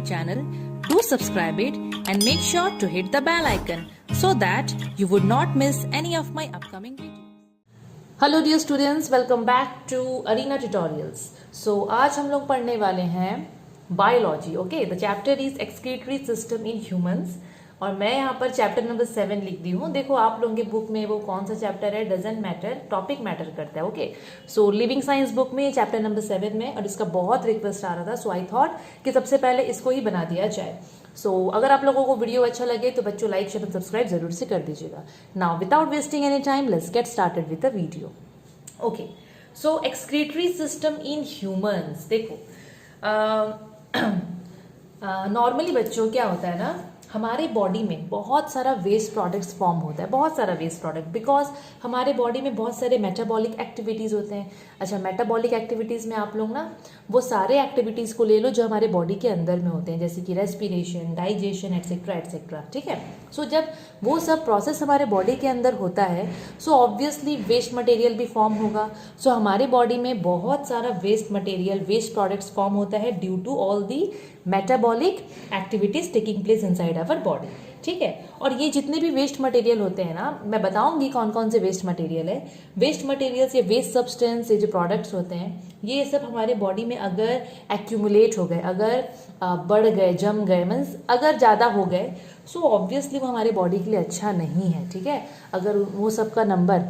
channel, do subscribe it and make sure to hit the bell icon so that you would not miss any of my upcoming videos. Hello dear students, welcome back to Arena Tutorials. So आज हम लोग पढ़ने वाले हैं biology. Okay, the chapter is excretory system in humans और मैं यहाँ पर चैप्टर नंबर 7 लिख दी हूँ. देखो आप लोगों के बुक में वो कौन सा चैप्टर है डजेंट मैटर, टॉपिक मैटर करता है. ओके, सो लिविंग साइंस बुक में चैप्टर नंबर 7 में, और इसका बहुत रिक्वेस्ट आ रहा था, सो आई थॉट कि सबसे पहले इसको ही बना दिया जाए. सो अगर आप लोगों को वीडियो अच्छा लगे तो बच्चों लाइक शेयर सब्सक्राइब जरूर से कर दीजिएगा. Now without wasting any time let's get started with the video. Okay, so excretory system in humans. देखो नॉर्मली बच्चों क्या होता है ना, हमारे बॉडी में बहुत सारा वेस्ट प्रोडक्ट्स फॉर्म होता है, बहुत सारा वेस्ट प्रोडक्ट, बिकॉज हमारे बॉडी में बहुत सारे मेटाबॉलिक एक्टिविटीज़ होते हैं. अच्छा, मेटाबॉलिक एक्टिविटीज़ में आप लोग ना वो सारे एक्टिविटीज़ को ले लो जो हमारे बॉडी के अंदर में होते हैं, जैसे कि रेस्पिरेशन, डाइजेशन एटसेट्रा एटसेट्रा. ठीक है, सो जब वो सब प्रोसेस हमारे बॉडी के अंदर होता है सो ऑब्वियसली वेस्ट मटेरियल भी फॉर्म होगा. सो हमारे बॉडी में बहुत सारा waste material, waste products form होता है due to all the metabolic activities taking place inside our body. ठीक है, और ये जितने भी वेस्ट मटेरियल होते हैं ना, मैं बताऊंगी कौन कौन से वेस्ट मटेरियल है. वेस्ट मटेरियल्स या वेस्ट सब्सटेंस, ये जो प्रोडक्ट्स होते हैं, ये सब हमारे बॉडी में अगर एक्यूमुलेट हो गए, अगर बढ़ गए, जम गए, मीन्स अगर ज़्यादा हो गए, सो ऑब्वियसली वो हमारे बॉडी के लिए अच्छा नहीं है. ठीक है, अगर वो सब का नंबर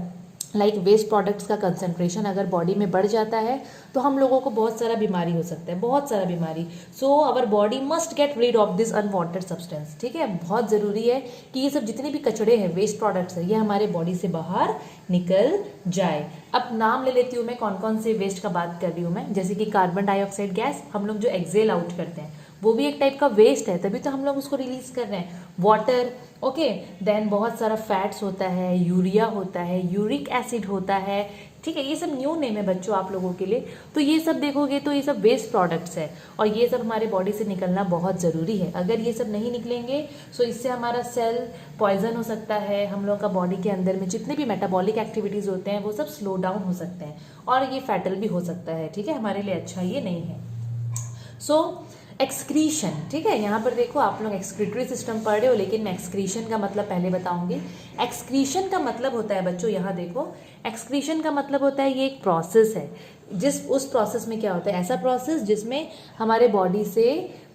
लाइक वेस्ट प्रोडक्ट्स का कंसंट्रेशन अगर बॉडी में बढ़ जाता है तो हम लोगों को बहुत सारा बीमारी हो सकता है, बहुत सारा बीमारी. So our body must get rid of this unwanted substance. ठीक है, बहुत ज़रूरी है कि ये सब जितने भी कचड़े हैं, वेस्ट प्रोडक्ट्स हैं, ये हमारे बॉडी से बाहर निकल जाए. अब नाम ले लेती हूँ मैं कौन कौन से वेस्ट का बात कर रही हूँ मैं. जैसे कि कार्बन डाइऑक्साइड गैस हम लोग जो एक्सेल आउट करते हैं वो भी एक टाइप का वेस्ट है, तभी तो हम लोग उसको रिलीज कर रहे हैं. वाटर, ओके, देन बहुत सारा फैट्स होता है, यूरिया होता है, यूरिक एसिड होता है. ठीक है, ये सब न्यू नेम है बच्चों आप लोगों के लिए. तो ये सब देखोगे तो ये सब वेस्ट प्रोडक्ट्स है और ये सब हमारे बॉडी से निकलना बहुत ज़रूरी है. अगर ये सब नहीं निकलेंगे सो इससे हमारा सेल पॉइजन हो सकता है, हम लोग का बॉडी के अंदर में जितने भी मेटाबॉलिक एक्टिविटीज़ होते हैं वो सब स्लो डाउन हो सकते हैं और ये फैटल भी हो सकता है. ठीक है, हमारे लिए अच्छा ये नहीं है. सो एक्सक्रीशन, ठीक है, यहाँ पर देखो आप लोग एक्सक्रीटरी सिस्टम पढ़ रहे हो, लेकिन मैं एक्सक्रीशन का मतलब पहले बताऊंगी. एक्सक्रीशन का मतलब होता है बच्चों, यहाँ देखो, एक्सक्रीशन का मतलब होता है ये एक प्रोसेस है, उस प्रोसेस में क्या होता है, ऐसा प्रोसेस जिसमें हमारे बॉडी से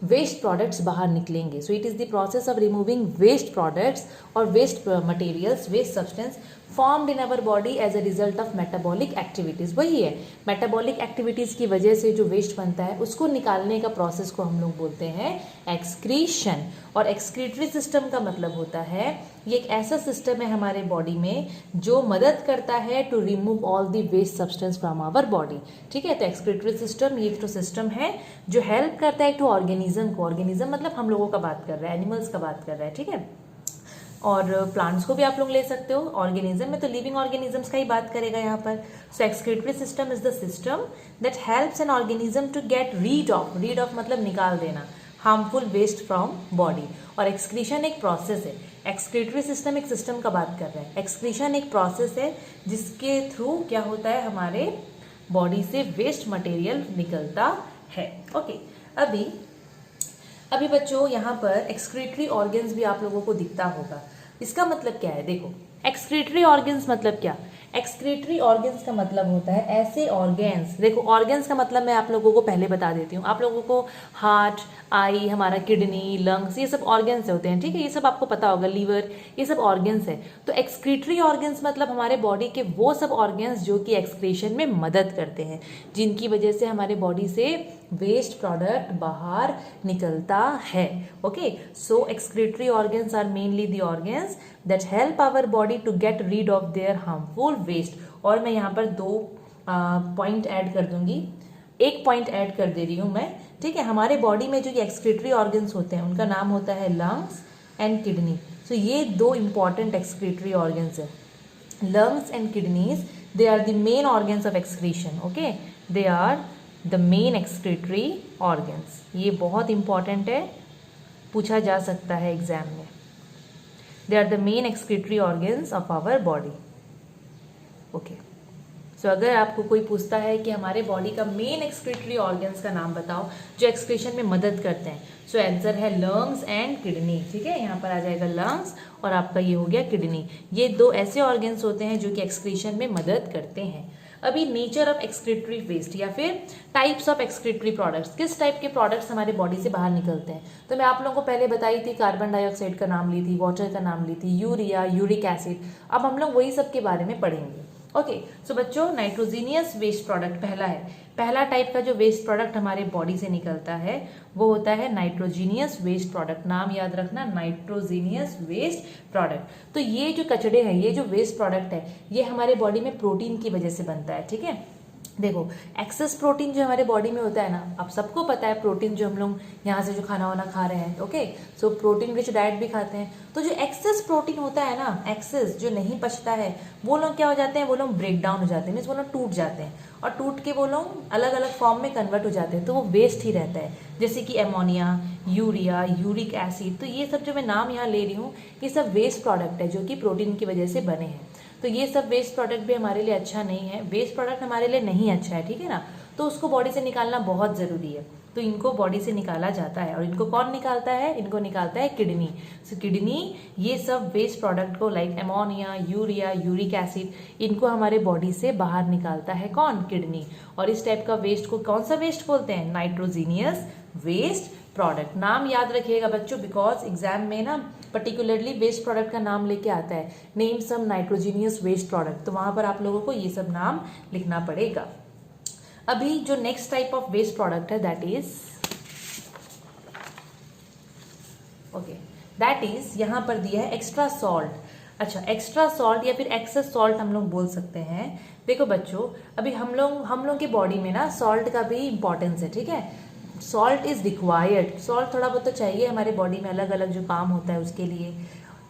वेस्ट प्रोडक्ट्स बाहर निकलेंगे. So it is the process of removing waste products और waste materials, waste substance formed in our body as a result of metabolic activities. वही है, मेटाबॉलिक एक्टिविटीज़ की वजह से जो वेस्ट बनता है उसको निकालने का प्रोसेस को हम लोग बोलते हैं एक्सक्रीशन. और एक्सक्रीटरी सिस्टम का मतलब होता है ये एक ऐसा सिस्टम है हमारे बॉडी में जो मदद करता है to remove all the waste substance from our body. ठीक है, तो एक्सक्रीटरी सिस्टम ये तो सिस्टम है जो हेल्प करता है टू ऑर्गेनिज्म को. ऑर्गेनिज्म मतलब हम लोगों का बात कर रहा है, एनिमल्स का बात कर रहा है. ठीक है, और प्लांट्स को भी आप लोग ले सकते हो. ऑर्गेनिज्म में तो लिविंग ऑर्गेनिजम्स का ही बात करेगा यहाँ पर. So excretory system is the system that helps an organism to get rid of मतलब निकाल देना हार्मफुल वेस्ट फ्रॉम बॉडी. और एक्सक्रीशन एक प्रोसेस है. एक्सक्रीटरी सिस्टम एक सिस्टम का बात कर रहा है, एक्सक्रीशन एक प्रोसेस है जिसके थ्रू क्या होता है, हमारे बॉडी से वेस्ट मटेरियल निकलता है. ओके, अभी बच्चों यहाँ पर एक्सक्रीटरी ऑर्गन्स भी आप लोगों को दिखता होगा. इसका मतलब क्या है, देखो एक्सक्रीटरी ऑर्गन्स मतलब क्या, एक्सक्रीटरी ऑर्गन्स का मतलब होता है ऐसे ऑर्गन्स. देखो ऑर्गन्स का मतलब मैं आप लोगों को पहले बता देती हूँ. आप लोगों को हार्ट, आई, हमारा किडनी, लंग्स, ये सब ऑर्गन्स होते हैं. ठीक है, ये सब आपको पता होगा, लीवर, ये सब ऑर्गन्स है. तो एक्सक्रीटरी ऑर्गन्स मतलब हमारे बॉडी के वो सब ऑर्गन्स जो कि एक्सक्रीशन में मदद करते हैं, जिनकी वजह से हमारे बॉडी से वेस्ट प्रोडक्ट बाहर निकलता है. Okay, so excretory organs are mainly the organs that help our body to get rid of their harmful waste. और मैं यहाँ पर 2 पॉइंट ऐड कर दूंगी, एक पॉइंट ऐड कर दे रही हूँ मैं. ठीक है, हमारे बॉडी में जो ये एक्सक्रीटरी ऑर्गन्स होते हैं उनका नाम होता है लंग्स एंड किडनी. सो ये 2 इंपॉर्टेंट एक्सक्रीटरी ऑर्गन्स है. Lungs and kidneys, they are the main organs of excretion. Okay, they are the main excretory organs. ये बहुत इंपॉर्टेंट है, पूछा जा सकता है एग्जाम में. They are the main excretory organs of our body. Okay, so अगर आपको कोई पूछता है कि हमारे बॉडी का मेन एक्सक्रीटरी ऑर्गन्स का नाम बताओ जो एक्सक्रीशन में मदद करते हैं, सो आंसर है लंग्स एंड किडनी। ठीक है, यहाँ पर आ जाएगा लंग्स और आपका ये हो गया किडनी। ये दो ऐसे ऑर्गन्स होते हैं जो कि एक्सक्रीशन में मदद करते हैं। अभी नेचर ऑफ एक्सक्रीटरी वेस्ट या फिर टाइप्स ऑफ एक्सक्रीटरी प्रोडक्ट्स, किस टाइप के प्रोडक्ट्स हमारे बॉडी से बाहर निकलते हैं। तो मैं आप लोगों को पहले बताई थी, कार्बन डाइऑक्साइड का नाम ली थी, वाटर का नाम ली थी, यूरिया, यूरिक एसिड। अब हम लोग वही सब के बारे में पढ़ेंगे। ओके, सो बच्चों नाइट्रोजीनियस वेस्ट प्रोडक्ट पहला है। पहला टाइप का जो वेस्ट प्रोडक्ट हमारे बॉडी से निकलता है वो होता है नाइट्रोजीनियस वेस्ट प्रोडक्ट। नाम याद रखना, नाइट्रोजीनियस वेस्ट प्रोडक्ट। तो ये जो कचड़े हैं, ये जो वेस्ट प्रोडक्ट है, ये हमारे बॉडी में प्रोटीन की वजह से बनता है। ठीक है, देखो एक्सेस प्रोटीन जो हमारे बॉडी में होता है ना, आप सबको पता है प्रोटीन जो हम लोग यहाँ से जो खाना वाना खा रहे हैं, okay, so protein rich diet भी खाते हैं। तो जो एक्सेस प्रोटीन होता है ना, एक्सेस जो नहीं पचता है, वो लोग क्या हो जाते हैं, वो लोग ब्रेक डाउन हो जाते हैं, मीन्स वो लोग टूट जाते हैं और टूट के वो लोग अलग अलग फॉर्म में कन्वर्ट हो जाते हैं। तो वो वेस्ट ही रहता है, जैसे कि एमोनिया, यूरिया, यूरिक एसिड। तो ये सब जो मैं नाम यहाँ ले रही हूँ, ये सब वेस्ट प्रोडक्ट है जो कि प्रोटीन की वजह से बने हैं। तो ये सब वेस्ट प्रोडक्ट भी हमारे लिए अच्छा नहीं है, वेस्ट प्रोडक्ट हमारे लिए नहीं अच्छा है। ठीक है ना, तो उसको बॉडी से निकालना बहुत ज़रूरी है। तो इनको बॉडी से निकाला जाता है और इनको कौन निकालता है, इनको निकालता है किडनी। सो किडनी ये सब वेस्ट प्रोडक्ट को like ammonia, urea, uric acid, इनको हमारे बॉडी से बाहर निकालता है कौन, किडनी। और इस टाइप का वेस्ट को कौन सा वेस्ट बोलते हैं, नाइट्रोजीनियस वेस्ट प्रोडक्ट। नाम याद रखिएगा बच्चों, बिकॉज एग्जाम में ना पर्टिकुलरली वेस्ट प्रोडक्ट का नाम लेके आता है, name some nitrogenous waste product, तो वहां पर आप लोगों को ये सब नाम लिखना पड़ेगा। अभी जो next type of waste product है दैट इज यहाँ पर दिया है एक्स्ट्रा सॉल्ट। अच्छा, एक्स्ट्रा सॉल्ट या फिर एक्सेस सॉल्ट हम लोग बोल सकते हैं। देखो बच्चों, अभी हम लोग के बॉडी में ना सॉल्ट का भी इंपॉर्टेंस है। ठीक है, सॉल्ट इज रिक्वायर्ड, सॉल्ट थोड़ा बहुत तो चाहिए हमारे बॉडी में, अलग अलग जो काम होता है उसके लिए।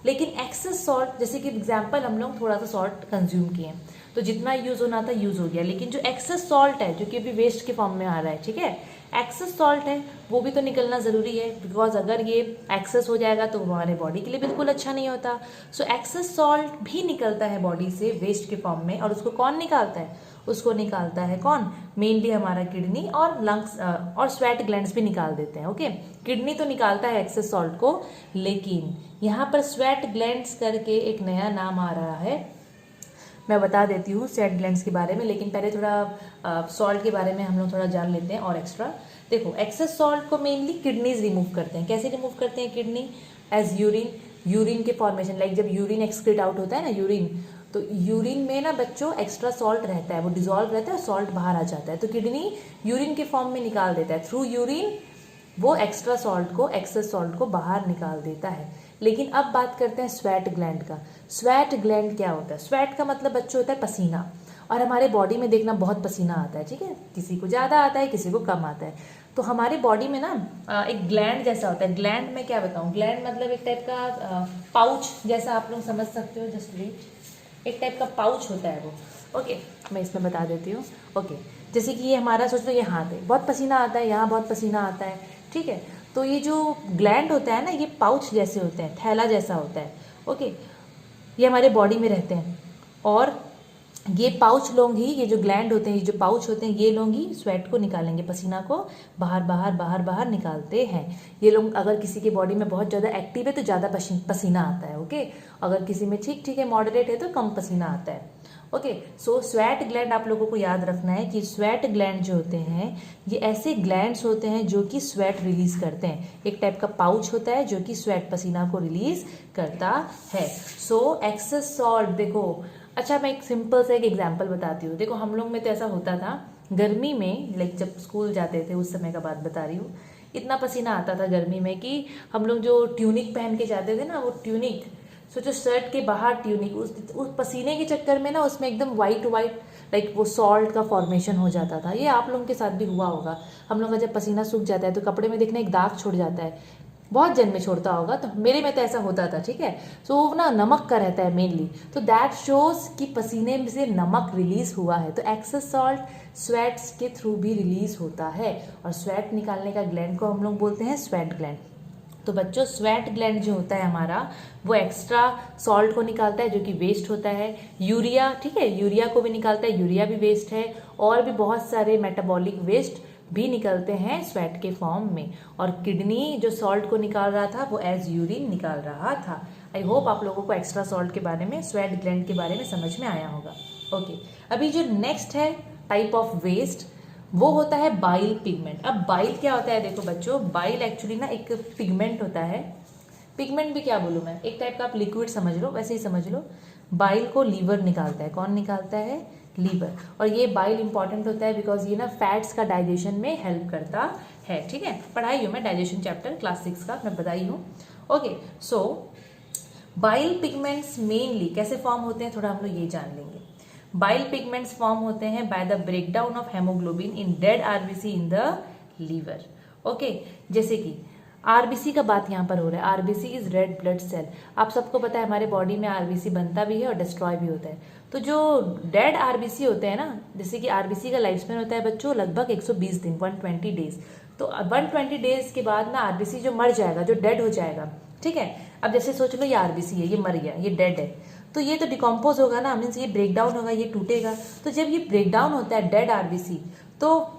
लेकिन एक्सेस सॉल्ट, जैसे कि एग्जांपल हम लोग थोड़ा सा सॉल्ट कंज्यूम किए तो जितना यूज होना था यूज हो गया, लेकिन जो एक्सेस सॉल्ट है जो कि अभी वेस्ट के फॉर्म में आ रहा है, ठीक है, एक्सेस सॉल्ट है, वो भी तो निकलना ज़रूरी है, बिकॉज अगर ये एक्सेस हो जाएगा तो हमारे बॉडी के लिए बिल्कुल अच्छा नहीं होता। सो एक्सेस सॉल्ट भी निकलता है बॉडी से वेस्ट के फॉर्म में, और उसको कौन निकालता है, उसको निकालता है कौन, मेनली हमारा किडनी और लंग्स और स्वेट ग्लैंड्स भी निकाल देते हैं। ओके, किडनी तो निकालता है एक्सेस सॉल्ट को, लेकिन यहाँ पर स्वेट ग्लैंड्स करके एक नया नाम आ रहा है, मैं बता देती हूँ स्वेट ग्लैंड्स के बारे में, लेकिन पहले थोड़ा सॉल्ट के बारे में हम लोग थोड़ा जान लेते हैं और एक्स्ट्रा। देखो, एक्सेस सॉल्ट को मेनली किडनीज रिमूव करते हैं। कैसे रिमूव करते हैं किडनी, एज यूरिन के फॉर्मेशन, लाइक जब यूरिन एक्सक्रीट आउट होता है ना, यूरिन, तो यूरिन में ना बच्चों एक्स्ट्रा सॉल्ट रहता है, वो डिजोल्व रहता है और सॉल्ट बाहर आ जाता है, तो किडनी यूरिन के फॉर्म में निकाल देता है, थ्रू यूरिन वो एक्स्ट्रा सॉल्ट को, एक्सेस सॉल्ट को बाहर निकाल देता है। लेकिन अब बात करते हैं स्वेट ग्लैंड का। स्वेट ग्लैंड क्या होता है, स्वेट का मतलब बच्चों होता है पसीना, और हमारे बॉडी में देखना बहुत पसीना आता है, ठीक है, किसी को ज़्यादा आता है किसी को कम आता है। तो हमारे बॉडी में ना एक ग्लैंड जैसा होता है, ग्लैंड में क्या बताऊँ, ग्लैंड मतलब एक टाइप का पाउच जैसा आप लोग समझ सकते हो, जस्ट वेट, एक टाइप का पाउच होता है वो। ओके, मैं इसमें बता देती हूँ। ओके, जैसे कि ये हमारा सोच लो ये हाथ है, बहुत पसीना आता है, यहाँ बहुत पसीना आता है, ठीक है, तो ये जो ग्लैंड होता है ना, ये पाउच जैसे होते हैं, थैला जैसा होता है। ओके, ये हमारे बॉडी में रहते हैं, और ये पाउच लोग ही, ये जो ग्लैंड होते हैं, ये जो पाउच होते हैं, ये लोग ही स्वेट को निकालेंगे, पसीना को बाहर बाहर बाहर बाहर निकालते हैं। ये लोग, अगर किसी के बॉडी में बहुत ज़्यादा एक्टिव है तो ज़्यादा पसीना आता है, ओके, अगर किसी में ठीक ठीक है, मॉडरेट है तो कम पसीना आता है। ओके, सो स्वेट ग्लैंड आप लोगों को याद रखना है कि स्वेट ग्लैंड जो होते हैं ये ऐसे ग्लैंड्स होते हैं जो कि स्वेट रिलीज करते हैं। एक टाइप का पाउच होता है जो कि स्वेट, पसीना को रिलीज करता है। सो एक्सेस सॉल्ट, देखो, अच्छा मैं एक सिंपल सा एक एग्जांपल बताती हूँ। देखो, हम लोग में तो ऐसा होता था गर्मी में, लाइक जब स्कूल जाते थे उस समय का बात बता रही हूँ, इतना पसीना आता था गर्मी में कि हम लोग जो ट्यूनिक पहन के जाते थे ना, वो ट्यूनिक, सोचो शर्ट के बाहर ट्यूनिक, उस पसीने के चक्कर में ना उसमें एकदम वाइट लाइक वो सॉल्ट का फॉर्मेशन हो जाता था। ये आप लोगों के साथ भी हुआ होगा, हम लोग का जब पसीना सूख जाता है तो कपड़े में देखना एक दाग छोड़ जाता है, बहुत जन में छोड़ता होगा, तो मेरे में तो ऐसा होता था, ठीक है। सो वो ना नमक का रहता है मेनली, तो दैट शोज कि पसीने में से नमक रिलीज हुआ है। तो एक्सेस सॉल्ट स्वेट्स के थ्रू भी रिलीज होता है, और स्वेट निकालने का ग्लैंड को हम लोग बोलते हैं स्वेट ग्लैंड। तो बच्चों स्वेट ग्लैंड जो होता है हमारा वो एक्स्ट्रा सॉल्ट को निकालता है जो कि वेस्ट होता है। यूरिया, ठीक है, यूरिया को भी निकालता है, यूरिया भी वेस्ट है। और भी बहुत सारे मेटाबॉलिक वेस्ट भी निकलते हैं स्वेट के फॉर्म में। और किडनी जो सॉल्ट को निकाल रहा था वो एज यूरिन निकाल रहा था। आई होप आप लोगों को एक्स्ट्रा सॉल्ट के बारे में, स्वेट ग्लैंड के बारे में समझ में आया होगा। ओके, अभी जो नेक्स्ट है टाइप ऑफ वेस्ट वो होता है बाइल पिगमेंट। अब बाइल क्या होता है, देखो बच्चों, बाइल एक्चुअली ना एक पिगमेंट होता है। पिगमेंट भी क्या बोलूँ मैं, एक टाइप का आप लिक्विड समझ लो, वैसे ही समझ लो। बाइल को लीवर निकालता है। कौन निकालता है? लीवर। और ये बाइल इंपॉर्टेंट होता है बिकॉज ये ना फैट्स का डाइजेशन में हेल्प करता है। ठीक है, पढ़ाई हूँ मैं डाइजेशन चैप्टर क्लास 6 का, मैं बताई हूँ। ओके, सो बाइल पिगमेंट्स मेनली कैसे फॉर्म होते हैं, थोड़ा हम लोग ये जान लेंगे। बाइल पिगमेंट्स फॉर्म होते हैं by the breakdown of haemoglobin in dead RBC in the liver. Okay, जैसे कि आरबीसी का बात यहाँ पर हो रहा है। RBC is red blood cell. आप सबको पता है हमारे बॉडी में आरबीसी बनता भी है और डिस्ट्रॉय भी होता है। तो जो डेड आरबीसी होते हैं ना, जैसे कि आरबीसी का लाइफ स्पैन होता है बच्चों लगभग 120 दिन, 120 डेज। तो 120 डेज के बाद ना आरबीसी जो मर जाएगा, जो डेड हो जाएगा, ठीक है। अब जैसे सोच लो ये आरबीसी है, ये मर गया, ये डेड है, तो ये तो डिकम्पोज होगा ना, मीन्स ये ब्रेक डाउन होगा, ये टूटेगा। तो जब ये ब्रेक डाउन होता है डेड आरबीसी, तो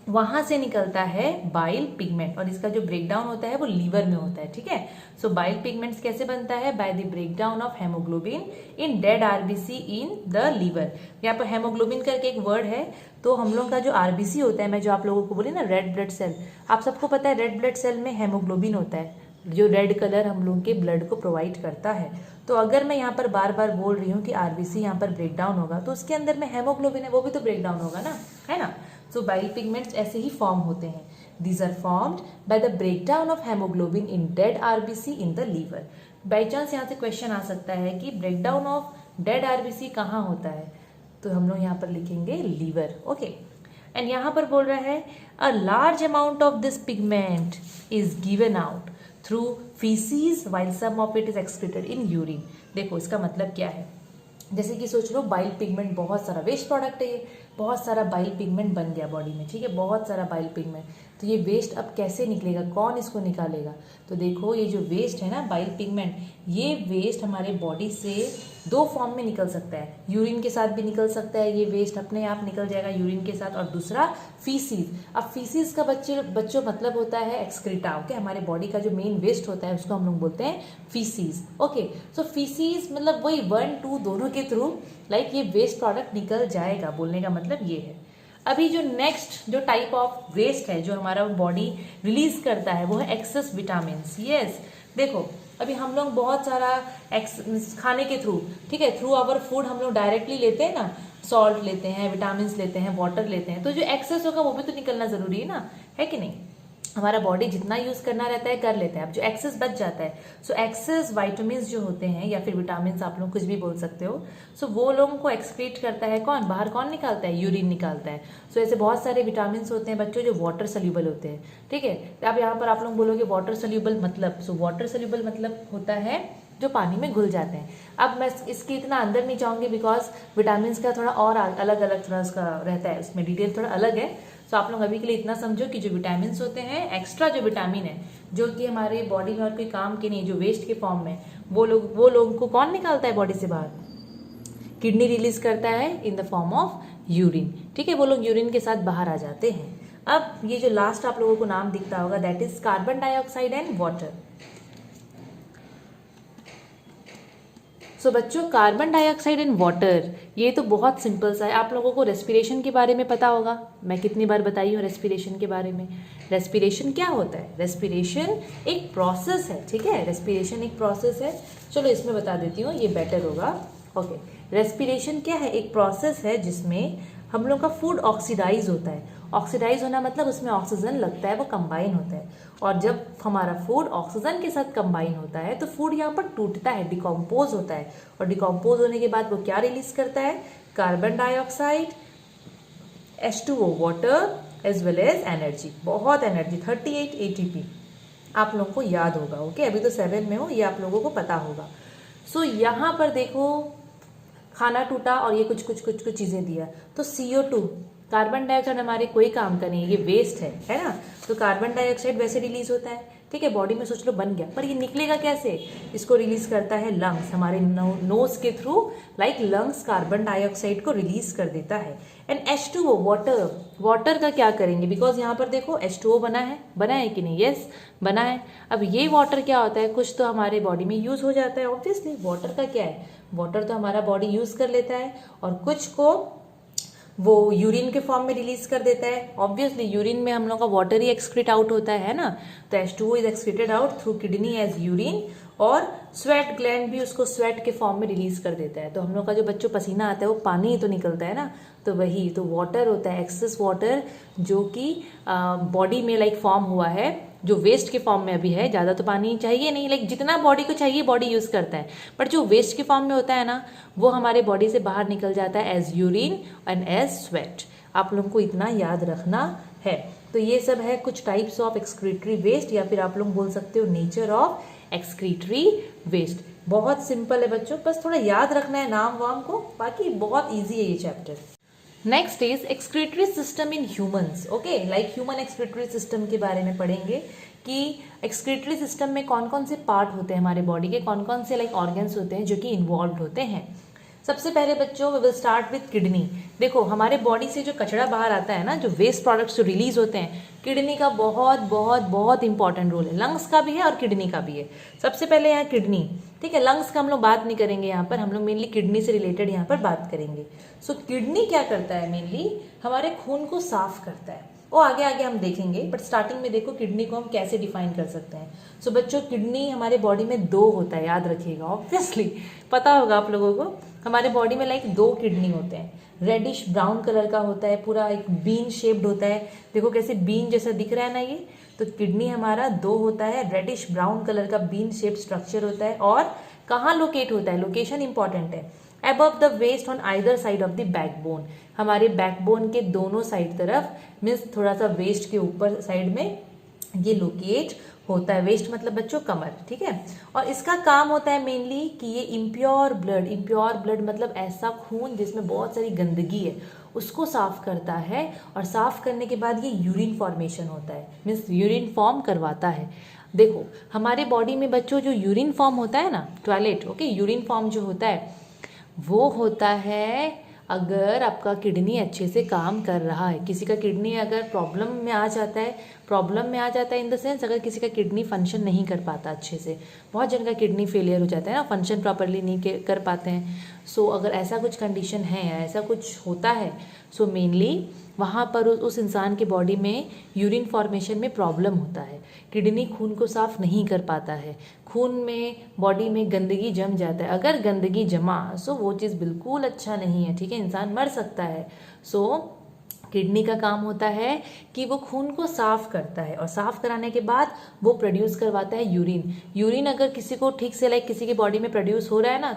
वहां से निकलता है बाइल पिगमेंट। और इसका जो ब्रेक डाउन होता है वो लीवर में होता है। ठीक है, सो बाइल पिगमेंट्स कैसे बनता है? By the break down of haemoglobin in dead RBC in the liver. यहाँ पर हेमोग्लोबिन करके एक वर्ड है। तो हम लोग का जो आरबीसी होता है, मैं जो आप लोगों को बोली ना रेड ब्लड सेल, आप सबको पता है रेड ब्लड सेल में हेमोग्लोबिन होता है जो रेड कलर हम लोग के ब्लड को प्रोवाइड करता है। तो अगर मैं यहाँ पर बार बार बोल रही हूँ कि आरबीसी यहाँ पर ब्रेक डाउन होगा, तो उसके अंदर में हेमोग्लोबिन है, वो भी तो ब्रेक डाउन होगा ना, है ना। सो बाइल पिगमेंट्स ऐसे ही फॉर्म होते हैं। These are formed by the break down of haemoglobin in dead RBC in the liver. By chance यहाँ से क्वेश्चन आ सकता है कि break down of dead RBC कहाँ होता है, तो हम लोग यहाँ पर लिखेंगे लीवर। ओके, एंड यहाँ पर बोल रहा है a large amount of this pigment is given out through faeces while some of it is excreted in urine. देखो इसका मतलब क्या है, जैसे कि सोच लो बाइल पिगमेंट बहुत सारा वेस्ट प्रोडक्ट है, ये बहुत सारा बाइल पिगमेंट बन गया बॉडी में, ठीक है, बहुत सारा बाइल पिगमेंट। तो ये वेस्ट अब कैसे निकलेगा, कौन इसको निकालेगा? तो देखो ये जो वेस्ट है ना बाइल पिगमेंट, ये वेस्ट हमारे बॉडी से दो फॉर्म में निकल सकता है। यूरिन के साथ भी निकल सकता है, ये वेस्ट अपने आप निकल जाएगा यूरिन के साथ। और दूसरा फीसीज। अब फीसीज का बच्चों मतलब होता है एक्सक्रीटा। ओके, हमारे बॉडी का जो मेन वेस्ट होता है उसको हम लोग बोलते हैं फीसीज। ओके, सो फीसीज मतलब वही 1, 2 दोनों के थ्रू लाइक ये वेस्ट प्रोडक्ट निकल जाएगा, बोलने का मतलब ये है। अभी जो नेक्स्ट जो टाइप ऑफ वेस्ट है जो हमारा बॉडी रिलीज करता है वो है एक्सेस विटामिन। यस, देखो अभी हम लोग बहुत सारा खाने के थ्रू, ठीक है, थ्रू आवर फूड हम लोग डायरेक्टली लेते हैं ना, सॉल्ट लेते हैं, विटामिन लेते हैं, वाटर लेते हैं, तो जो एक्सेस होगा वो भी तो निकलना जरूरी है ना, है कि नहीं। हमारा बॉडी जितना यूज करना रहता है कर लेते हैं, अब जो एक्सेस बच जाता है, सो एक्सेस वाइटामिन जो होते हैं या फिर विटामिन, आप लोग कुछ भी बोल सकते हो, सो वो लोगों को एक्सक्रीट करता है कौन, बाहर कौन निकालता है, यूरिन निकालता है। सो ऐसे बहुत सारे विटामिन होते हैं बच्चों जो वाटर सोल्यूबल होते हैं। ठीक है, अब यहाँ पर आप लोग बोलोगे वाटर सोल्यूबल मतलब, सो वाटर सोल्यूबल मतलब होता है जो पानी में घुल जाते हैं। अब मैं इसके इतना अंदर नहीं जाऊंगी बिकॉज विटामिन का थोड़ा और अलग अलग थोड़ा उसका रहता है, उसमें डिटेल थोड़ा अलग है। तो आप लोग अभी के लिए इतना समझो कि जो विटामिन होते हैं, एक्स्ट्रा जो विटामिन है जो कि हमारे बॉडी में और कोई काम के नहीं, जो वेस्ट के फॉर्म में, वो लोग को कौन निकालता है बॉडी से बाहर, किडनी रिलीज करता है in the form of urine. ठीक है, वो लोग यूरिन के साथ बाहर आ जाते हैं। अब ये जो लास्ट आप लोगों को नाम दिखता होगा that is carbon dioxide and water. So बच्चों कार्बन डाइऑक्साइड एंड वाटर ये तो बहुत सिंपल सा है। आप लोगों को रेस्पिरेशन के बारे में पता होगा, मैं कितनी बार बताई हूँ रेस्पिरेशन के बारे में। रेस्पिरेशन क्या होता है? रेस्पिरेशन एक प्रोसेस है, ठीक है, रेस्पिरेशन एक प्रोसेस है। चलो इसमें बता देती हूँ, ये बेटर होगा। ओके, रेस्पिरेशन क्या है? एक प्रोसेस है जिसमें हम लोग का फूड ऑक्सीडाइज होता है। ऑक्सीडाइज होना मतलब उसमें ऑक्सीजन लगता है, वो कंबाइन होता है। और जब हमारा फूड ऑक्सीजन के साथ कंबाइन होता है तो फूड यहाँ पर टूटता है, डिकम्पोज होता है। और डिकम्पोज होने के बाद वो क्या रिलीज करता है? Carbon dioxide, H2O water as well as energy, बहुत एनर्जी, 38 ATP आप लोगों को याद होगा। ओके, अभी तो 7 में हो, ये आप लोगों को पता होगा। सो यहाँ पर देखो खाना टूटा और ये कुछ चीजें दिया, तो CO2 कार्बन डाइऑक्साइड हमारे कोई काम का नहीं है, ये वेस्ट है ना। तो कार्बन डाइऑक्साइड वैसे रिलीज होता है, ठीक है, बॉडी में सोच लो बन गया, पर ये निकलेगा कैसे? इसको रिलीज करता है लंग्स, हमारे नोज के through, like lungs carbon dioxide को रिलीज कर देता है। एंड H2O वाटर, वाटर का क्या करेंगे? बिकॉज यहाँ पर देखो H2O बना है कि नहीं? यस बना है। अब ये वाटर क्या होता है, कुछ तो हमारे बॉडी में यूज हो जाता है, ऑब्वियसली वाटर का क्या है, वाटर तो हमारा बॉडी यूज कर लेता है, और कुछ को वो यूरिन के फॉर्म में रिलीज कर देता है। ऑब्वियसली यूरिन में हम लोग का वाटर ही एक्सक्रीट आउट होता है ना, तो H2O is excreted out through kidney as urine, और स्वेट ग्लैंड भी उसको स्वेट के फॉर्म में रिलीज कर देता है। तो हम लोग का जो बच्चों पसीना आता है वो पानी ही तो निकलता है ना, तो वही तो वाटर होता है, एक्सेस वाटर, जो कि बॉडी में लाइक फॉर्म हुआ है, जो वेस्ट के फॉर्म में अभी है। ज़्यादा तो पानी चाहिए नहीं, लाइक जितना बॉडी को चाहिए बॉडी यूज़ करता है, बट जो वेस्ट के फॉर्म में होता है ना, वो हमारे बॉडी से बाहर निकल जाता है as urine and as sweat. आप लोगों को इतना याद रखना है। तो ये सब है कुछ टाइप्स ऑफ एक्सक्रीटरी वेस्ट, या फिर आप लोग बोल सकते हो नेचर ऑफ एक्सक्रीटरी वेस्ट। बहुत सिंपल है बच्चों, बस थोड़ा याद रखना है नाम वाम को, बाकी बहुत ईजी है ये chapter. Next is excretory system in humans. Okay, like human excretory system के बारे में पढ़ेंगे कि एक्सक्रीटरी सिस्टम में कौन कौन से पार्ट होते हैं हमारे बॉडी के, कौन कौन से लाइक ऑर्गन्स होते हैं जो कि इन्वॉल्व होते हैं। सबसे पहले बच्चों we will start with kidney. देखो हमारे बॉडी से जो कचरा बाहर आता है ना, जो वेस्ट प्रोडक्ट्स जो रिलीज होते हैं, किडनी का बहुत बहुत बहुत इंपॉर्टेंट रोल है। लंग्स का भी है और किडनी का भी है। सबसे पहले यहाँ किडनी, ठीक है, लंग्स का हम लोग बात नहीं करेंगे यहाँ पर, हम लोग मेनली किडनी से रिलेटेड यहाँ पर बात करेंगे। सो किडनी क्या करता है? मेनली हमारे खून को साफ करता है, वो आगे आगे हम देखेंगे, बट स्टार्टिंग में देखो किडनी को हम कैसे डिफाइन कर सकते हैं। सो बच्चों किडनी हमारे बॉडी में 2 होता है, याद रखिएगा, ऑब्वियसली पता होगा आप लोगों को। हमारे बॉडी में लाइक 2 किडनी होते हैं, रेडिश ब्राउन कलर का होता है, पूरा एक बीन शेप्ड होता है, देखो कैसे बीन जैसा दिख रहा है ना ये। तो किडनी हमारा 2 होता है, रेडिश ब्राउन कलर का बीन शेप्ड स्ट्रक्चर होता है, और कहाँ लोकेट होता है, लोकेशन इंपॉर्टेंट है, above the waist on either side of the backbone, हमारे बैकबोन के दोनों साइड तरफ, मीन्स थोड़ा सा वेस्ट के ऊपर साइड में ये लोकेट होता है। वेस्ट मतलब बच्चों कमर, ठीक है। और इसका काम होता है मेनली कि ये इम्प्योर ब्लड मतलब ऐसा खून जिसमें बहुत सारी गंदगी है उसको साफ करता है, और साफ करने के बाद ये यूरिन फॉर्मेशन होता है, मीन्स यूरिन फॉर्म करवाता है। देखो हमारे बॉडी में बच्चों जो यूरिन फॉर्म होता है ना, टॉयलेट, ओके, यूरिन फॉर्म जो होता है वो होता है अगर आपका किडनी अच्छे से काम कर रहा है। किसी का किडनी अगर प्रॉब्लम में आ जाता है इन द सेंस, अगर किसी का किडनी फंक्शन नहीं कर पाता अच्छे से, बहुत जन का किडनी फेलियर हो जाता है ना, फंक्शन प्रॉपरली नहीं कर पाते हैं। सो अगर ऐसा कुछ कंडीशन है या ऐसा कुछ होता है, सो मेनली वहाँ पर उस इंसान के बॉडी में यूरिन फॉर्मेशन में प्रॉब्लम होता है, किडनी खून को साफ नहीं कर पाता है, खून में बॉडी में गंदगी जम जाता है। अगर गंदगी जमा सो वो चीज़ बिल्कुल अच्छा नहीं है, ठीक है, इंसान मर सकता है। सो किडनी का काम होता है कि वो खून को साफ करता है, और साफ कराने के बाद वो प्रोड्यूस करवाता है यूरिन अगर किसी को ठीक से लाइक किसी के बॉडी में प्रोड्यूस हो रहा है ना,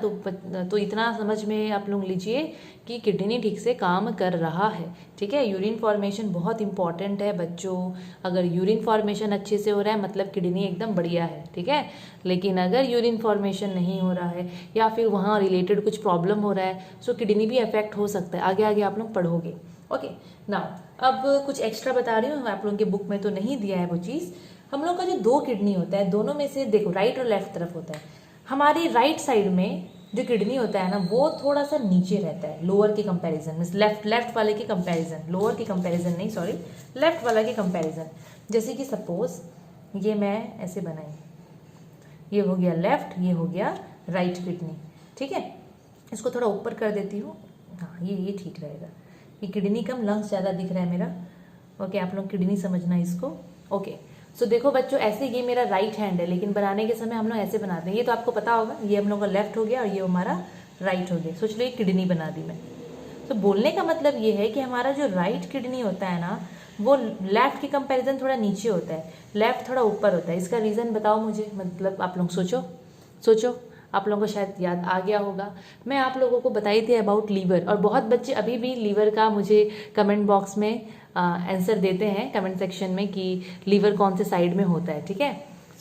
तो इतना समझ में आप लोग लीजिए कि किडनी ठीक से काम कर रहा है, ठीक है। यूरिन फॉर्मेशन बहुत इंपॉर्टेंट है बच्चों, अगर यूरिन फॉर्मेशन अच्छे से हो रहा है मतलब किडनी एकदम बढ़िया है, ठीक है। लेकिन अगर यूरिन फॉर्मेशन नहीं हो रहा है या फिर वहाँ रिलेटेड कुछ प्रॉब्लम हो रहा है, सो किडनी भी अफेक्ट हो सकता है। आगे आगे आप लोग पढ़ोगे, ओके। नाउ अब कुछ एक्स्ट्रा बता रही हूँ, आप लोगों के बुक में तो नहीं दिया है वो चीज़। हम लोग का जो 2 किडनी होता है, दोनों में से देखो राइट और लेफ्ट तरफ होता है। हमारी राइट साइड में जो किडनी होता है ना, वो थोड़ा सा नीचे रहता है लोअर के कंपैरिजन में, लेफ्ट वाले के कंपैरिजन, लोअर के कंपैरिजन नहीं, सॉरी, लेफ्ट वाला के कंपैरिजन। जैसे कि सपोज ये मैं ऐसे बनाई, ये हो गया लेफ्ट, ये हो गया राइट किडनी, ठीक है। इसको थोड़ा ऊपर कर देती हूँ, हाँ ये ठीक रहेगा। ये किडनी कम लंग्स ज़्यादा दिख रहा है मेरा, ओके। आप लोग किडनी समझना इसको, ओके। सो देखो बच्चों ऐसे ये मेरा राइट हैंड है, लेकिन बनाने के समय हम लोग ऐसे बनाते हैं, ये तो आपको पता होगा, ये हम लोग का लेफ्ट हो गया और ये हमारा राइट हो गया। सोच लो ये किडनी बना दी मैं। तो बोलने का मतलब ये है कि हमारा जो राइट किडनी होता है ना, वो लेफ्ट के कंपैरिजन थोड़ा नीचे होता है, लेफ्ट थोड़ा ऊपर होता है। इसका रीज़न बताओ मुझे, मतलब आप लोग सोचो, आप लोगों को शायद याद आ गया होगा। मैं आप लोगों को बताई थी अबाउट लीवर, और बहुत बच्चे अभी भी लीवर का मुझे कमेंट बॉक्स में आंसर देते हैं कमेंट सेक्शन में कि लीवर कौन से साइड में होता है, ठीक है।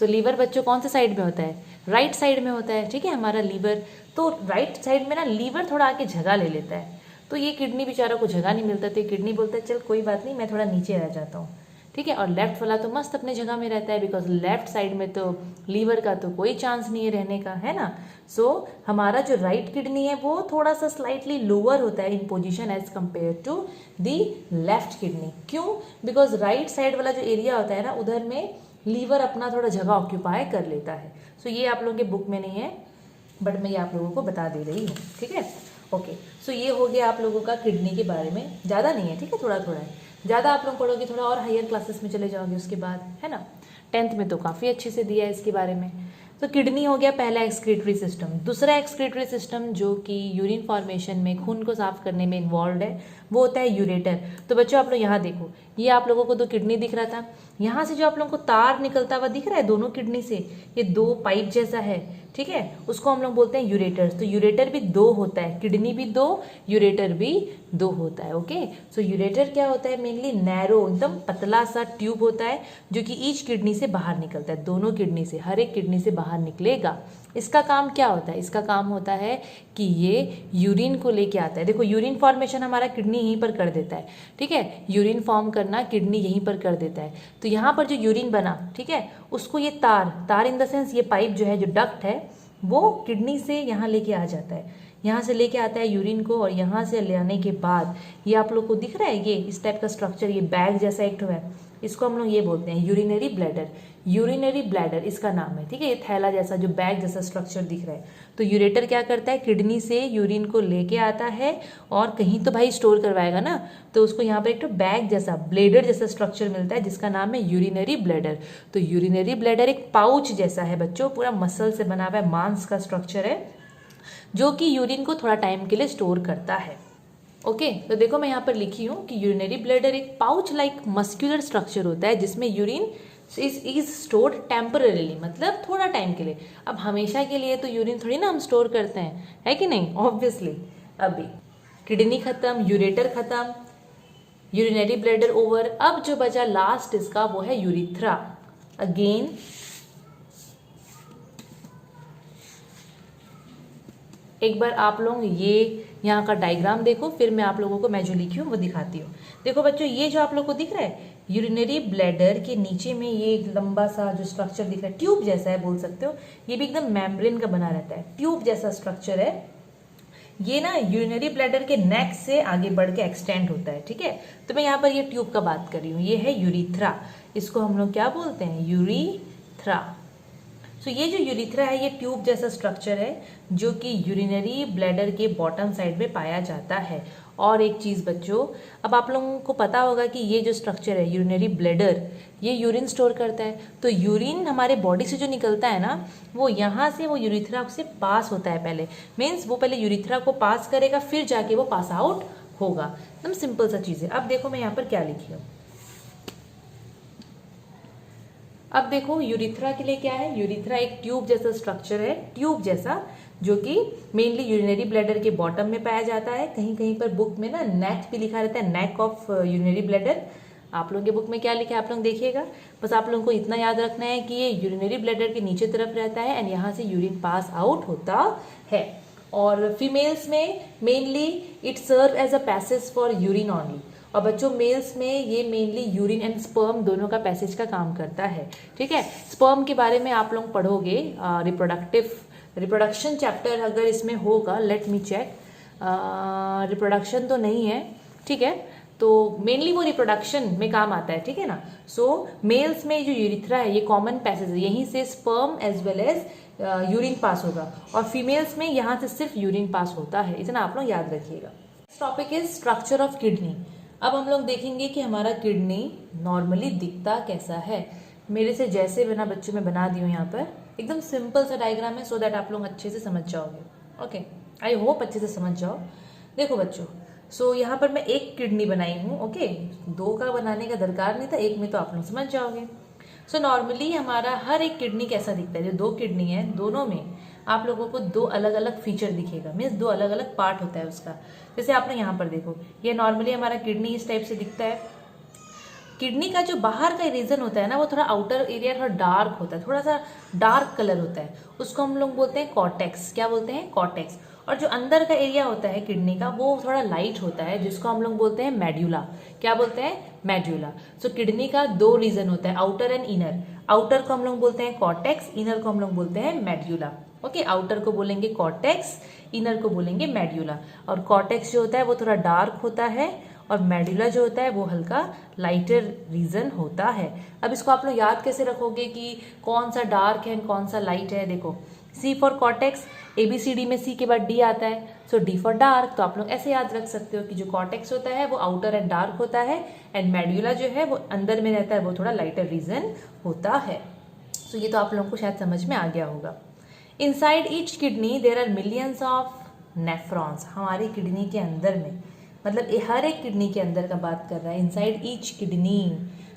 सो लीवर बच्चों कौन से साइड में होता है? राइट साइड में होता है, ठीक है, हमारा लीवर। तो राइट साइड में ना लीवर थोड़ा आके जगह ले लेता है, तो ये किडनी बेचारा को जगह नहीं मिलता, तो ये किडनी बोलता है चल कोई बात नहीं, मैं थोड़ा नीचे रह जाता हूँ, ठीक है। और लेफ्ट वाला तो मस्त अपने जगह में रहता है, बिकॉज लेफ्ट साइड में तो लीवर का तो कोई चांस नहीं है रहने का, है ना। सो हमारा जो राइट किडनी है वो थोड़ा सा स्लाइटली लोअर होता है in position as compare to the left kidney. क्यों? बिकॉज राइट साइड वाला जो एरिया होता है ना, उधर में लीवर अपना थोड़ा जगह ऑक्यूपाई कर लेता है। सो ये आप लोगों के बुक में नहीं है, बट मैं ये आप लोगों को बता दे रही हूँ, ठीक है। ओके, सो ये हो गया आप लोगों का किडनी के बारे में। ज़्यादा नहीं है, ठीक है, थोड़ा थोड़ा है। ज़्यादा आप लोग पढ़ोगे थोड़ा और हायर क्लासेस में चले जाओगे उसके बाद, है ना। 10th में तो काफ़ी अच्छे से दिया है इसके बारे में। तो किडनी हो गया पहला एक्सक्रीटरी सिस्टम। दूसरा एक्सक्रीटरी सिस्टम जो कि यूरिन फॉर्मेशन में, खून को साफ करने में इन्वॉल्व है, वो होता है यूरेटर। तो बच्चों आप लोग यहाँ देखो, ये आप लोगों को तो किडनी दिख रहा था, यहाँ से जो आप लोगों को तार निकलता हुआ दिख रहा है दोनों किडनी से, ये 2 पाइप जैसा है, ठीक है, उसको हम लोग बोलते हैं यूरेटर्स। तो यूरेटर भी 2 होता है, किडनी भी 2, यूरेटर भी 2 होता है। ओके, सो यूरेटर क्या होता है? मेनली नैरो, एकदम पतला सा ट्यूब होता है जो कि ईच किडनी से बाहर निकलता है, दोनों किडनी से, हर एक किडनी से बाहर निकलेगा। इसका काम क्या होता है? इसका काम होता है कि ये यूरिन को लेके आता है। देखो, यूरिन फॉर्मेशन हमारा किडनी यहीं पर कर देता है, ठीक है, यूरिन फॉर्म करना किडनी यहीं पर कर देता है। तो यहाँ पर जो यूरिन बना, ठीक है, उसको ये तार इन द सेंस ये पाइप जो है, जो डक्ट है, वो किडनी से यहाँ लेके आ जाता है, यहाँ से लेके आता है यूरिन को, और यहाँ से ले आने के बाद ये आप लोग को दिख रहा है, ये इस टाइप का स्ट्रक्चर, ये बैग जैसा एक है, इसको हम लोग ये बोलते हैं यूरिनरी ब्लैडर। यूरिनरी ब्लैडर इसका नाम है, ठीक है, ये थैला जैसा जो बैग जैसा स्ट्रक्चर दिख रहा है। तो यूरेटर क्या करता है? किडनी से यूरिन को लेके आता है और कहीं तो भाई स्टोर करवाएगा ना, तो उसको यहाँ पर एक तो बैग जैसा, ब्लेडर जैसा स्ट्रक्चर मिलता है जिसका नाम है यूरिनरी ब्लैडर। तो यूरिनरी ब्लैडर एक पाउच जैसा है बच्चों, पूरा मसल से बना हुआ है, मांस का स्ट्रक्चर है, जो कि यूरिन को थोड़ा टाइम के लिए स्टोर करता है। ओके, तो देखो मैं यहाँ पर लिखी हूँ कि यूरिनरी ब्लैडर एक पाउच लाइक मस्क्यूलर स्ट्रक्चर होता है जिसमें यूरिन इज स्टोर्ड टेम्पररीली, मतलब थोड़ा टाइम के लिए। अब हमेशा के लिए तो यूरिन थोड़ी ना हम स्टोर करते हैं, है कि नहीं, ऑब्वियसली। अभी किडनी खत्म, यूरेटर खत्म, यूरिनरी ब्लैडर ओवर। अब जो बचा लास्ट इसका वो है यूरिथ्रा। अगेन एक बार आप लोग ये यहाँ का डायग्राम देखो, फिर मैं आप लोगों को मैं जो लिखी हूँ वो दिखाती हूँ। देखो बच्चों, ये जो आप लोग को दिख रहा है, यूरिनरी ब्लैडर के नीचे में ये एक लंबा सा जो स्ट्रक्चर दिख रहा है, ट्यूब जैसा है बोल सकते हो, ये भी एकदम मेम्ब्रेन का बना रहता है, ट्यूब जैसा स्ट्रक्चर है। ये ना यूरिनरी ब्लैडर के नेक से आगे बढ़ के एक्सटेंड होता है, ठीक है। तो मैं यहाँ पर ये ट्यूब का बात कर रही हूँ, ये है यूरिथ्रा, इसको हम लोग क्या बोलते हैं? यूरिथ्रा। तो ये जो यूरिथ्रा है, ये ट्यूब जैसा स्ट्रक्चर है जो कि यूरिनरी ब्लैडर के बॉटम साइड में पाया जाता है। और एक चीज़ बच्चों, अब आप लोगों को पता होगा कि ये जो स्ट्रक्चर है यूरिनरी ब्लैडर, ये यूरिन स्टोर करता है। तो यूरिन हमारे बॉडी से जो निकलता है ना, वो यहाँ से वो यूरिथ्रा से पास होता है पहले, मीन्स वो पहले यूरिथ्रा को पास करेगा, फिर जाके वो पास आउट होगा। एकदम सिंपल सा चीज़ है। अब देखो मैं यहाँ पर क्या लिखी हूँ। अब देखो यूरिथ्रा के लिए क्या है? यूरिथ्रा एक ट्यूब जैसा स्ट्रक्चर है, ट्यूब जैसा, जो कि मेनली यूरिनरी ब्लैडर के बॉटम में पाया जाता है। कहीं कहीं पर बुक में ना नेक भी लिखा रहता है, नेक ऑफ यूरिनरी ब्लैडर। आप लोगों के बुक में क्या लिखा है आप लोग देखिएगा। बस आप लोगों को इतना याद रखना है कि ये यूरिनरी ब्लैडर के नीचे तरफ रहता है एंड यहाँ से यूरिन पास आउट होता है। और फीमेल्स में mainly it serve as a passage for urine only. और बच्चों मेल्स में ये मेनली यूरिन एंड स्पर्म दोनों का पैसेज का काम करता है, ठीक है। स्पर्म के बारे में आप लोग पढ़ोगे, रिप्रोडक्शन चैप्टर अगर इसमें होगा, लेट मी चेक। रिप्रोडक्शन तो नहीं है, ठीक है, तो मेनली वो रिप्रोडक्शन में काम आता है, ठीक है ना। सो मेल्स में जो यूरिथ्रा है ये कॉमन पैसेज है, यहीं से sperm as well as urine pass होगा, और फीमेल्स में यहाँ से सिर्फ यूरिन पास होता है, इतना आप लोग याद रखिएगा। Next topic is structure of kidney. अब हम लोग देखेंगे कि हमारा किडनी नॉर्मली दिखता कैसा है। मेरे से जैसे बना बच्चों में बना दी हूँ यहाँ पर, एकदम सिंपल सा डायग्राम है, सो दैट आप लोग अच्छे से समझ जाओगे। ओके, आई होप अच्छे से समझ जाओ। देखो बच्चों, सो यहाँ पर मैं एक किडनी बनाई हूँ, ओके, 2 का बनाने का दरकार नहीं था, एक में तो आप लोग समझ जाओगे। सो नॉर्मली हमारा हर एक किडनी कैसा दिखता है? जो 2 किडनी है, दोनों में आप लोगों को 2 अलग अलग फीचर दिखेगा, मीन्स 2 अलग अलग पार्ट होता है उसका। जैसे आप लोग यहाँ पर देखो, ये नॉर्मली हमारा किडनी इस टाइप से दिखता है। किडनी का जो बाहर का रीजन होता है ना, वो थोड़ा आउटर एरिया थोड़ा डार्क होता है, थोड़ा सा डार्क कलर होता है, उसको हम लोग बोलते हैं कॉर्टेक्स। क्या बोलते हैं? कॉर्टेक्स। और जो अंदर का एरिया होता है किडनी का, वो थोड़ा लाइट होता है, जिसको हम लोग बोलते हैं मेड्यूला। क्या बोलते हैं? मेड्यूला। सो किडनी का दो रीजन होता है, आउटर एंड इनर। आउटर को हम लोग बोलते हैं कॉर्टेक्स, इनर को हम लोग बोलते हैं मेड्यूला। ओके, आउटर को बोलेंगे कॉर्टेक्स, इनर को बोलेंगे मेड्यूला। और कॉर्टेक्स जो होता है वो थोड़ा डार्क होता है और मेडुला जो होता है वो हल्का लाइटर रीजन होता है। अब इसको आप लोग याद कैसे रखोगे कि कौन सा डार्क है कौन सा लाइट है? देखो, सी फॉर कॉर्टेक्स, ABCD में सी के बाद डी आता है, सो डी फॉर डार्क। तो आप लोग ऐसे याद रख सकते हो कि जो कॉर्टेक्स होता है वो आउटर एंड डार्क होता है, एंड मेडुला जो है वो अंदर में रहता है, वो थोड़ा लाइटर रीजन होता है। सो ये तो आप लोगों को शायद समझ में आ गया होगा। Inside each kidney there are millions of nephrons. हमारी किडनी के अंदर में, मतलब हर एक किडनी के अंदर का बात कर रहा है, इनसाइड ईच किडनी,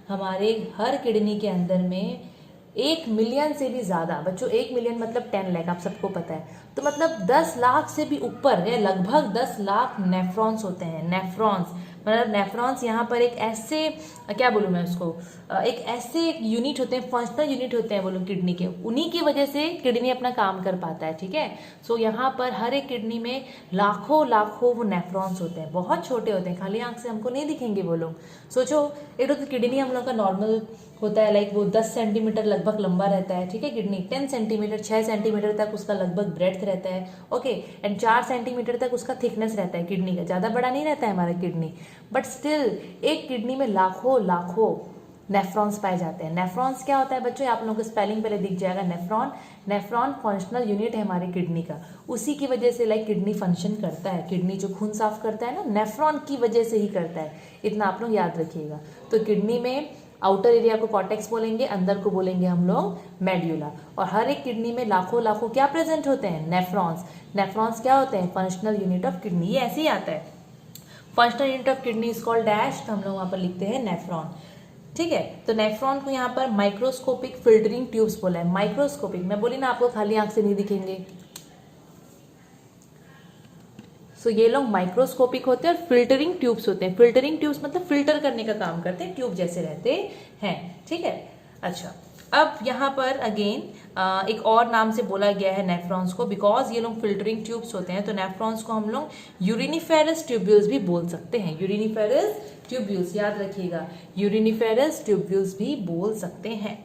हमारे हर किडनी के अंदर में 1 मिलियन से भी ज़्यादा, बच्चों 1 मिलियन मतलब 10 लाख, आप सबको पता है, तो मतलब 10 लाख से भी ऊपर है, लगभग 10 लाख नेफ्रॉन्स होते हैं। नेफ्रॉन्स मतलब नेफ्रॉन्स यहाँ पर एक ऐसे, क्या बोलूँ मैं उसको, एक ऐसे यूनिट होते हैं, फंक्शनल यूनिट होते हैं वो लोग किडनी के, उन्हीं की वजह से किडनी अपना काम कर पाता है। ठीक है, सो यहाँ पर हर एक किडनी में लाखों लाखों वो नेफ्रॉन्स होते हैं, बहुत छोटे होते हैं, खाली आंख से हमको नहीं दिखेंगे वो लोग। सोचो, एक तो किडनी हम लोग का नॉर्मल होता है, लाइक वो 10 सेंटीमीटर लगभग लंबा रहता है। ठीक है, किडनी 10 सेंटीमीटर 6 सेंटीमीटर तक उसका लगभग ब्रेड्थ रहता है। ओके, एंड 4 सेंटीमीटर तक उसका थिकनेस रहता है किडनी का, ज़्यादा बड़ा नहीं रहता है हमारा किडनी, बट स्टिल एक किडनी में लाखों लाखों नेफ्रॉन्स पाए जाते हैं। नेफ्रॉन्स क्या होता है बच्चों? आप लोगों को स्पेलिंग पहले दिख जाएगा, नेफ्रॉन। नेफ्रॉन फंक्शनल यूनिट है हमारे किडनी का, उसी की वजह से लाइक किडनी फंक्शन करता है। किडनी जो खून साफ करता है ना, नेफ्रॉन की वजह से ही करता है, इतना आप लोग याद रखिएगा। तो किडनी में आउटर एरिया को कॉर्टेक्स बोलेंगे, अंदर को बोलेंगे हम लोग मेड्यूला। और हर एक किडनी में लाखों लाखों क्या प्रेजेंट होते हैं? नेफ्रॉन्स। नेफ्रॉन्स क्या होते हैं? Functional unit of kidney. ये ऐसे ही आता है, functional unit of kidney is called dash, तो हम लोग वहां पर लिखते हैं नेफ्रॉन। ठीक है, तो नेफ्रॉन को यहाँ पर माइक्रोस्कोपिक फिल्टरिंग ट्यूब्स बोला है। माइक्रोस्कोपिक, मैं बोली ना आपको खाली आंख से नहीं दिखेंगे, सो ये लोग माइक्रोस्कोपिक होते हैं और फिल्टरिंग ट्यूब्स होते हैं। फिल्टरिंग ट्यूब्स मतलब फिल्टर करने का काम करते हैं, ट्यूब जैसे रहते हैं। ठीक है, अच्छा, अब यहाँ पर अगेन एक और नाम से बोला गया है नेफ्रॉन्स को, बिकॉज ये लोग फिल्टरिंग ट्यूब्स होते हैं, तो नेफ्रॉन्स को हम लोग यूरिनिफेरस ट्यूब्यूल्स भी बोल सकते हैं। यूरिनिफेरस ट्यूब्यूल्स, याद रखिएगा, यूरिनिफेरस ट्यूब्यूल्स भी बोल सकते हैं।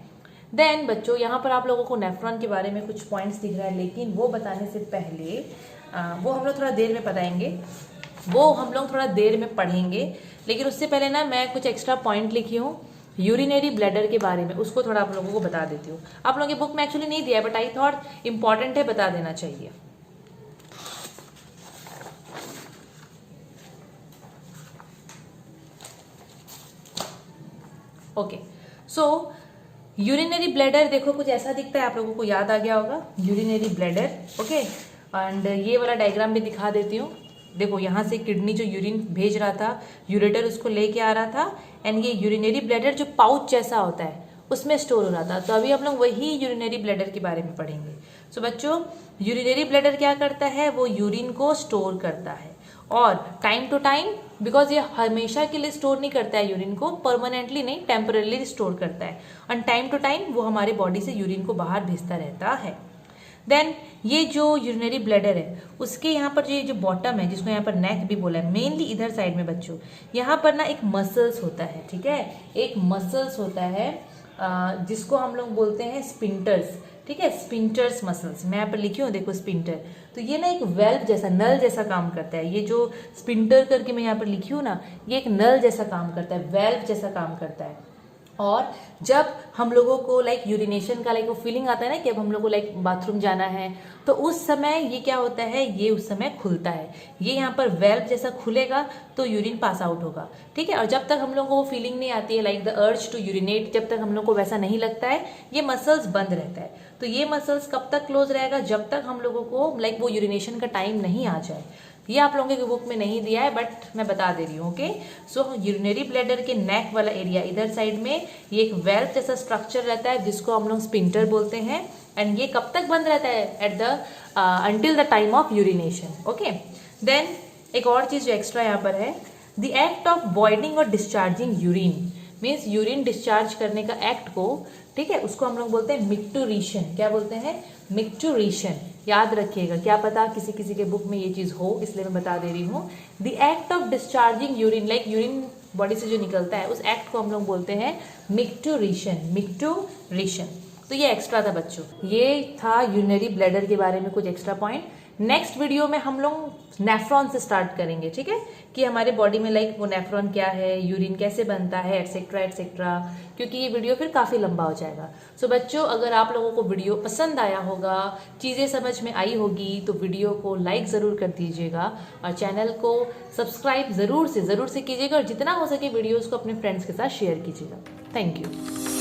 देन बच्चों, यहाँ पर आप लोगों को नेफ्रॉन के बारे में कुछ पॉइंट्स दिख रहा है, लेकिन वो बताने से पहले वो हम लोग थोड़ा देर में बताएंगे, वो हम लोग थोड़ा देर में पढ़ेंगे, लेकिन उससे पहले ना मैं कुछ एक्स्ट्रा पॉइंट लिखी हूँ यूरिनरी ब्लैडर के बारे में, उसको थोड़ा आप लोगों को बता देती हूँ। आप लोगों की बुक में एक्चुअली नहीं दिया है, बट आई थॉट इंपॉर्टेंट है, बता देना चाहिए। ओके, सो यूरिनरी ब्लैडर देखो कुछ ऐसा दिखता है, आप लोगों को याद आ गया होगा यूरिनरी ब्लैडर। ओके, एंड ये वाला डायग्राम भी दिखा देती हूँ। देखो, यहाँ से किडनी जो यूरिन भेज रहा था, यूरेटर उसको लेके आ रहा था, एंड ये यूरिनरी ब्लैडर जो पाउच जैसा होता है उसमें स्टोर हो रहा था। तो अभी हम लोग वही यूरिनरी ब्लैडर के बारे में पढ़ेंगे। सो बच्चों, यूरिनरी ब्लैडर क्या करता है? वो यूरिन को स्टोर करता है, और टाइम टू टाइम, बिकॉज ये हमेशा के लिए स्टोर नहीं करता है यूरिन को, परमानेंटली नहीं, टेम्परली स्टोर करता है, और टाइम टू टाइम वो हमारे बॉडी से यूरिन को बाहर भेजता रहता है। देन ये जो यूरिनरी ब्लैडर है, उसके यहाँ पर ये जो बॉटम है, जिसको यहाँ पर नेक भी बोला है, मेनली इधर साइड में बच्चों, यहाँ पर ना एक मसल्स होता है। ठीक है, एक मसल्स होता है जिसको हम लोग बोलते हैं स्पिंटर्स। ठीक है, स्पिंटर्स मसल्स, मैं यहाँ पर लिखी हूँ, देखो स्पिंटर। तो ये ना एक वेल्व जैसा, नल जैसा काम करता है। ये जो स्पिंटर करके मैं यहाँ पर लिखी हूँ ना, ये एक नल जैसा काम करता है, वेल्व जैसा काम करता है। और जब हम लोगों को लाइक यूरिनेशन का लाइक वो फीलिंग आता है ना कि अब हम लोग को लाइक बाथरूम जाना है, तो उस समय ये क्या होता है, ये उस समय खुलता है, ये यहाँ पर वेल्व जैसा खुलेगा तो यूरिन पास आउट होगा। ठीक है, और जब तक हम लोग को वो फीलिंग नहीं आती है, like the urge to urinate, जब तक हम लोग को वैसा नहीं लगता है, ये मसल्स बंद रहता है। तो ये मसल्स कब तक क्लोज रहेगा? जब तक हम लोगों को लाइक वो यूरिनेशन का टाइम नहीं आ जाए। ये आप लोगों की बुक में नहीं दिया है, बट मैं बता दे रही हूँ। ओके, सो यूरिनरी ब्लैडर के नेक वाला एरिया, इधर साइड में ये एक वेल्व जैसा स्ट्रक्चर रहता है, जिसको हम लोग स्पिंटर बोलते हैं, एंड ये कब तक बंद रहता है? At the until the time of urination. Okay, then एक और चीज जो एक्स्ट्रा यहाँ पर है, द एक्ट ऑफ वॉइडिंग और discharging urine, means urine discharge करने का एक्ट को, ठीक है, उसको हम लोग बोलते हैं मिक्टूरेशन। क्या बोलते हैं? मिक्टूरेशन। याद रखिएगा, क्या पता किसी किसी के बुक में ये चीज हो, इसलिए मैं बता दे रही हूँ। The act of discharging urine, like urine body से जो निकलता है उस एक्ट को हम लोग बोलते हैं मिक्टोरेशन। मिक्टोरेशन। तो ये एक्स्ट्रा था बच्चों, ये था यूरिनरी ब्लैडर के बारे में कुछ एक्स्ट्रा पॉइंट। नेक्स्ट वीडियो में हम लोग नेफ्रॉन से स्टार्ट करेंगे, ठीक है, कि हमारे बॉडी में लाइक वो नेफ्रॉन क्या है, यूरिन कैसे बनता है, एटसेट्रा एटसेट्रा, क्योंकि ये वीडियो फिर काफ़ी लंबा हो जाएगा। सो बच्चों, अगर आप लोगों को वीडियो पसंद आया होगा, चीज़ें समझ में आई होगी, तो वीडियो को लाइक ज़रूर कर दीजिएगा और चैनल को सब्सक्राइब ज़रूर से कीजिएगा और जितना हो सके वीडियोज़ को अपने फ्रेंड्स के साथ शेयर कीजिएगा। Thank you.